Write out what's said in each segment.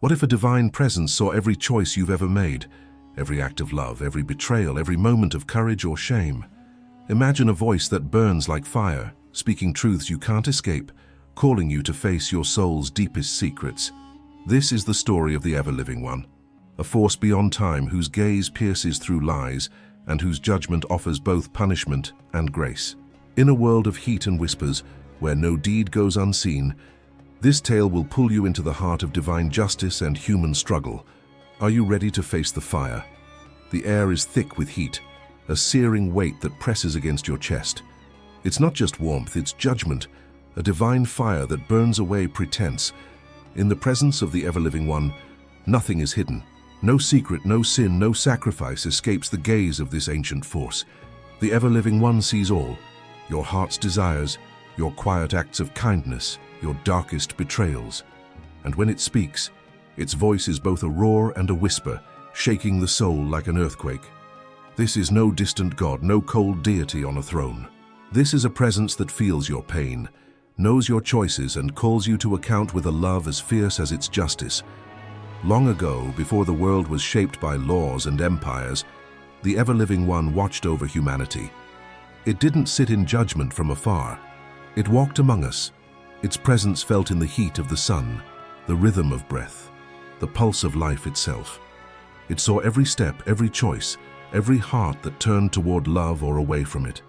What if a divine presence saw every choice you've ever made, every act of love, every betrayal, every moment of courage or shame? Imagine a voice that burns like fire, speaking truths you can't escape, calling you to face your soul's deepest secrets. This is the story of the ever-living one, a force beyond time whose gaze pierces through lies and whose judgment offers both punishment and grace. In a world of heat and whispers, where no deed goes unseen, this tale will pull you into the heart of divine justice and human struggle. Are you ready to face the fire? The air is thick with heat, a searing weight that presses against your chest. It's not just warmth, it's judgment, a divine fire that burns away pretense. In the presence of the ever-living one, nothing is hidden. No secret, no sin, no sacrifice escapes the gaze of this ancient force. The ever-living one sees all, your heart's desires, your quiet acts of kindness, your darkest betrayals. And when it speaks, its voice is both a roar and a whisper, shaking the soul like an earthquake. This is no distant god, no cold deity on a throne. This is a presence that feels your pain, knows your choices, and calls you to account with a love as fierce as its justice. Long ago, before the world was shaped by laws and empires, the ever-living one watched over humanity. It didn't sit in judgment from afar. It walked among us, its presence felt in the heat of the sun, the rhythm of breath, the pulse of life itself. It saw every step, every choice, every heart that turned toward love or away from it.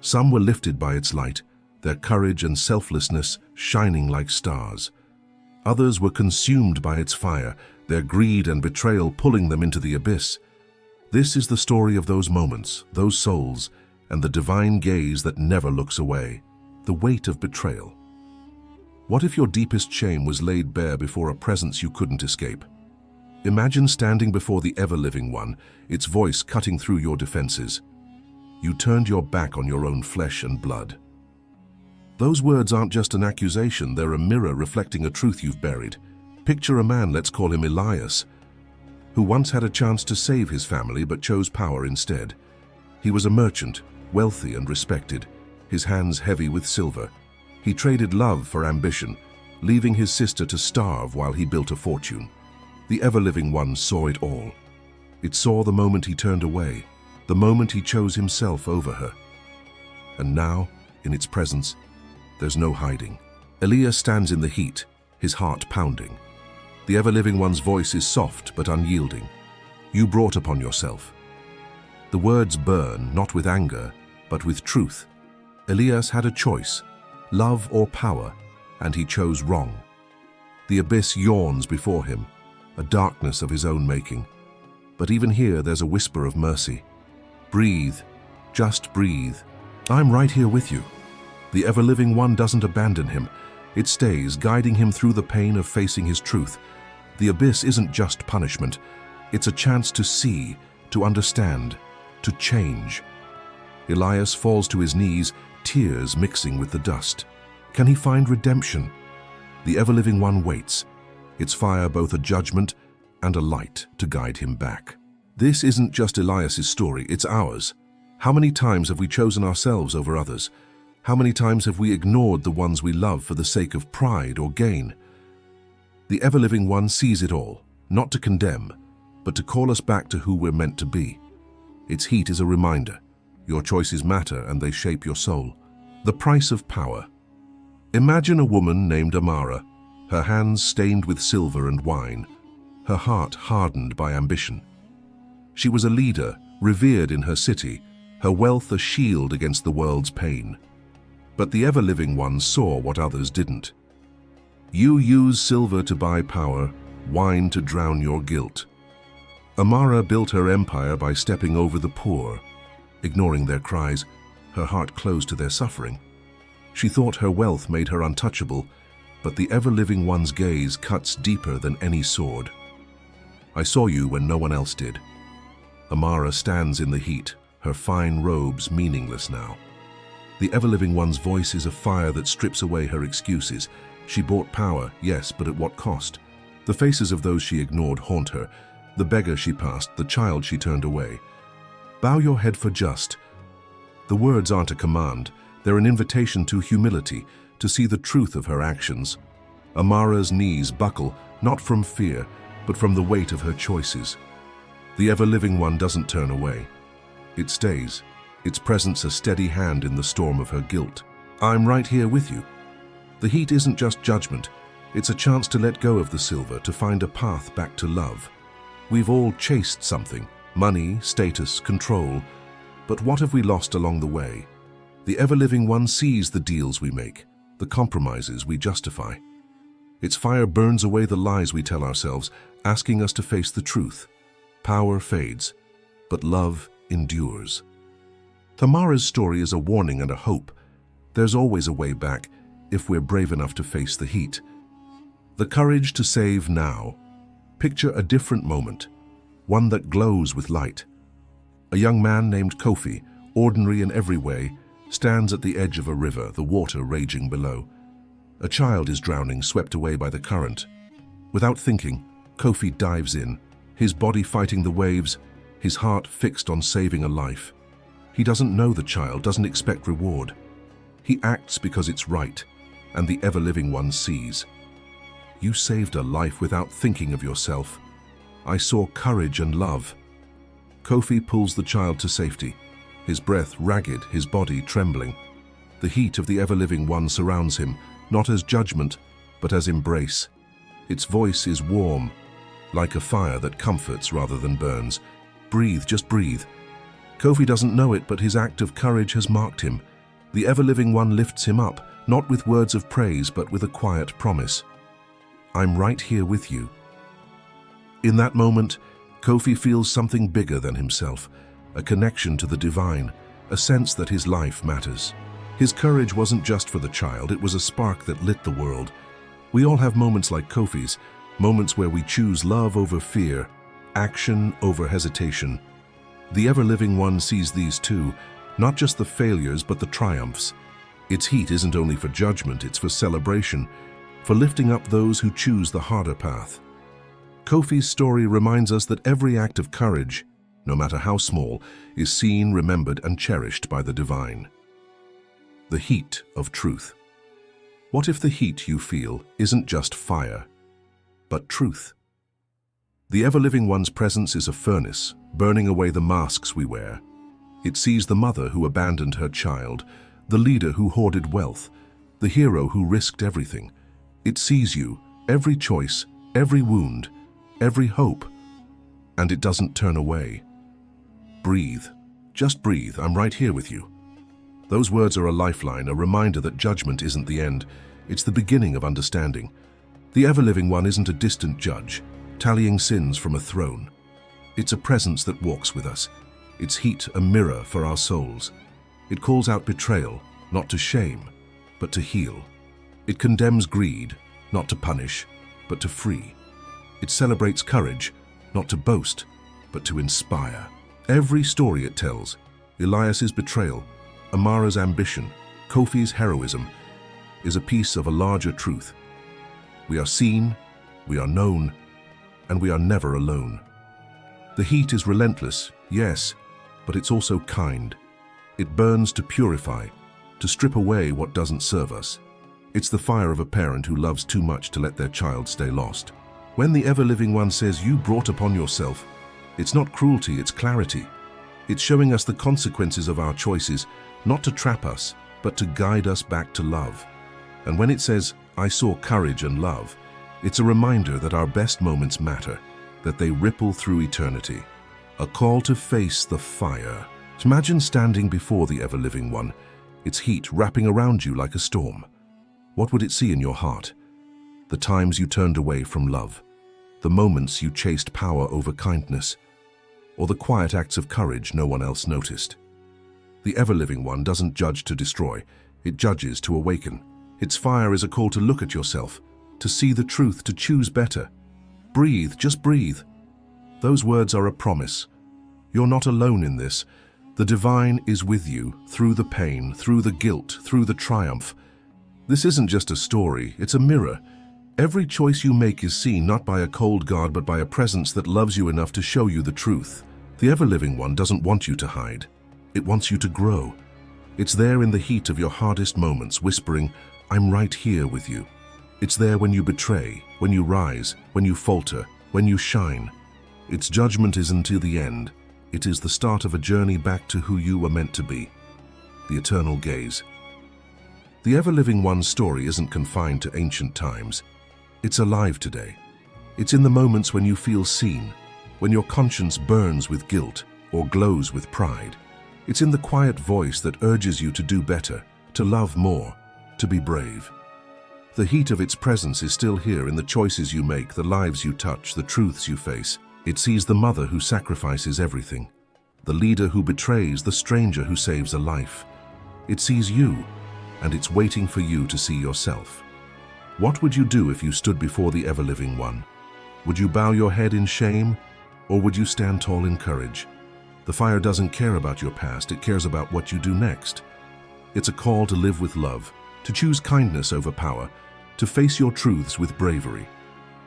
Some were lifted by its light, their courage and selflessness shining like stars. Others were consumed by its fire, their greed and betrayal pulling them into the abyss. This is the story of those moments, those souls, and the divine gaze that never looks away, the weight of betrayal. What if your deepest shame was laid bare before a presence you couldn't escape? Imagine standing before the ever-living one, its voice cutting through your defenses. You turned your back on your own flesh and blood. Those words aren't just an accusation, they're a mirror reflecting a truth you've buried. Picture a man, let's call him Elias, who once had a chance to save his family but chose power instead. He was a merchant, wealthy and respected, his hands heavy with silver. He traded love for ambition, leaving his sister to starve while he built a fortune. The ever-living one saw it all. It saw the moment he turned away, the moment he chose himself over her. And now, in its presence, there's no hiding. Elias stands in the heat, his heart pounding. The ever-living one's voice is soft but unyielding. You brought upon yourself. The words burn, not with anger, but with truth. Elias had a choice, love or power, and he chose wrong. The abyss yawns before him, a darkness of his own making. But even here there's a whisper of mercy. Breathe, just breathe. I'm right here with you. The ever-living one doesn't abandon him. It stays, guiding him through the pain of facing his truth. The abyss isn't just punishment. It's a chance to see, to understand, to change. Elias falls to his knees, tears mixing with the dust. Can he find redemption? The ever-living one waits, its fire both a judgment and a light to guide him back. This isn't just Elias's story, it's ours. How many times have we chosen ourselves over others? How many times have we ignored the ones we love for the sake of pride or gain? The ever-living one sees it all, not to condemn, but to call us back to who we're meant to be. Its heat is a reminder. Your choices matter and they shape your soul. The price of power. Imagine a woman named Amara, her hands stained with silver and wine, her heart hardened by ambition. She was a leader, revered in her city, her wealth a shield against the world's pain. But the ever-living one saw what others didn't. You use silver to buy power, wine to drown your guilt. Amara built her empire by stepping over the poor, ignoring their cries, her heart closed to their suffering. She thought her wealth made her untouchable, but the ever-living one's gaze cuts deeper than any sword. I saw you when no one else did. Amara stands in the heat, her fine robes meaningless now. The ever-living one's voice is a fire that strips away her excuses. She bought power, yes, but at what cost? The faces of those she ignored haunt her, the beggar she passed, the child she turned away. Bow your head for just. The words aren't a command, they're an invitation to humility, to see the truth of her actions. Amara's knees buckle, not from fear, but from the weight of her choices. The ever-living one doesn't turn away. It stays, its presence a steady hand in the storm of her guilt. I'm right here with you. The heat isn't just judgment, it's a chance to let go of the silver, to find a path back to love. We've all chased something, money, status, control, but what have we lost along the way? The ever-living one sees the deals we make, the compromises we justify. Its fire burns away the lies we tell ourselves, asking us to face the truth. Power fades, but love endures. Tamara's story is a warning and a hope. There's always a way back, if we're brave enough to face the heat. The courage to save now. Picture a different moment, one that glows with light. A young man named Kofi, ordinary in every way, stands at the edge of a river, the water raging below. A child is drowning, swept away by the current. Without thinking, Kofi dives in, his body fighting the waves, his heart fixed on saving a life. He doesn't know the child, doesn't expect reward. He acts because it's right, and the ever-living one sees. You saved a life without thinking of yourself. I saw courage and love. Kofi pulls the child to safety, his breath ragged, his body trembling. The heat of the ever-living one surrounds him, not as judgment, but as embrace. Its voice is warm, like a fire that comforts rather than burns. Breathe, just breathe. Kofi doesn't know it, but his act of courage has marked him. The ever-living one lifts him up, not with words of praise, but with a quiet promise. I'm right here with you. In that moment, Kofi feels something bigger than himself, a connection to the divine, a sense that his life matters. His courage wasn't just for the child, it was a spark that lit the world. We all have moments like Kofi's, moments where we choose love over fear, action over hesitation. The ever-living one sees these too, not just the failures but the triumphs. Its heat isn't only for judgment, it's for celebration, for lifting up those who choose the harder path. Kofi's story reminds us that every act of courage, no matter how small, is seen, remembered, and cherished by the divine. The heat of truth. What if the heat you feel isn't just fire, but truth? The ever-living one's presence is a furnace, burning away the masks we wear. It sees the mother who abandoned her child, the leader who hoarded wealth, the hero who risked everything. It sees you, every choice, every wound, every hope, and it doesn't turn away. Breathe. Just breathe. I'm right here with you. Those words are a lifeline, a reminder that judgment isn't the end. It's the beginning of understanding. The ever-living one isn't a distant judge, tallying sins from a throne. It's a presence that walks with us, its heat a mirror for our souls. It calls out betrayal, not to shame, but to heal. It condemns greed, not to punish, but to free. It celebrates courage, not to boast, but to inspire. Every story it tells, Elias's betrayal, Amara's ambition, Kofi's heroism, is a piece of a larger truth. We are seen, we are known, and we are never alone. The heat is relentless, yes, but it's also kind. It burns to purify, to strip away what doesn't serve us. It's the fire of a parent who loves too much to let their child stay lost. When the ever-living one says you brought upon yourself, it's not cruelty, it's clarity. It's showing us the consequences of our choices, not to trap us, but to guide us back to love. And when it says, I saw courage and love, it's a reminder that our best moments matter, that they ripple through eternity. A call to face the fire. Imagine standing before the ever-living one, its heat wrapping around you like a storm. What would it see in your heart? The times you turned away from love, the moments you chased power over kindness, or the quiet acts of courage no one else noticed. The ever-living one doesn't judge to destroy, it judges to awaken. Its fire is a call to look at yourself, to see the truth, to choose better. Breathe, just breathe. Those words are a promise. You're not alone in this. The divine is with you, through the pain, through the guilt, through the triumph. This isn't just a story, it's a mirror. Every choice you make is seen not by a cold God, but by a presence that loves you enough to show you the truth. The ever-living one doesn't want you to hide. It wants you to grow. It's there in the heat of your hardest moments, whispering, I'm right here with you. It's there when you betray, when you rise, when you falter, when you shine. Its judgment is until the end. It is the start of a journey back to who you were meant to be. The eternal gaze. The ever-living one's story isn't confined to ancient times. It's alive today. It's in the moments when you feel seen, when your conscience burns with guilt or glows with pride. It's in the quiet voice that urges you to do better, to love more, to be brave. The heat of its presence is still here in the choices you make, the lives you touch, the truths you face. It sees the mother who sacrifices everything, the leader who betrays, the stranger who saves a life. It sees you, and it's waiting for you to see yourself. What would you do if you stood before the ever-living one? Would you bow your head in shame, or would you stand tall in courage? The fire doesn't care about your past, it cares about what you do next. It's a call to live with love, to choose kindness over power, to face your truths with bravery.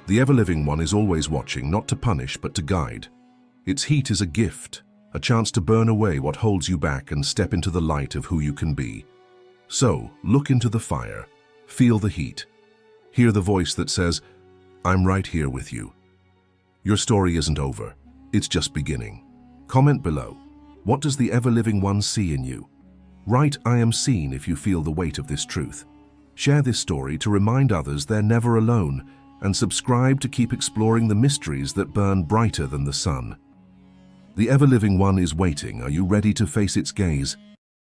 The ever-living one is always watching, not to punish, but to guide. Its heat is a gift, a chance to burn away what holds you back and step into the light of who you can be. So, look into the fire, feel the heat. Hear the voice that says, "I'm right here with you." Your story isn't over, it's just beginning. Comment below, what does the ever-living one see in you? Write, "I am seen," if you feel the weight of this truth. Share this story to remind others they're never alone, and subscribe to keep exploring the mysteries that burn brighter than the sun. The ever-living one is waiting. Are you ready to face its gaze?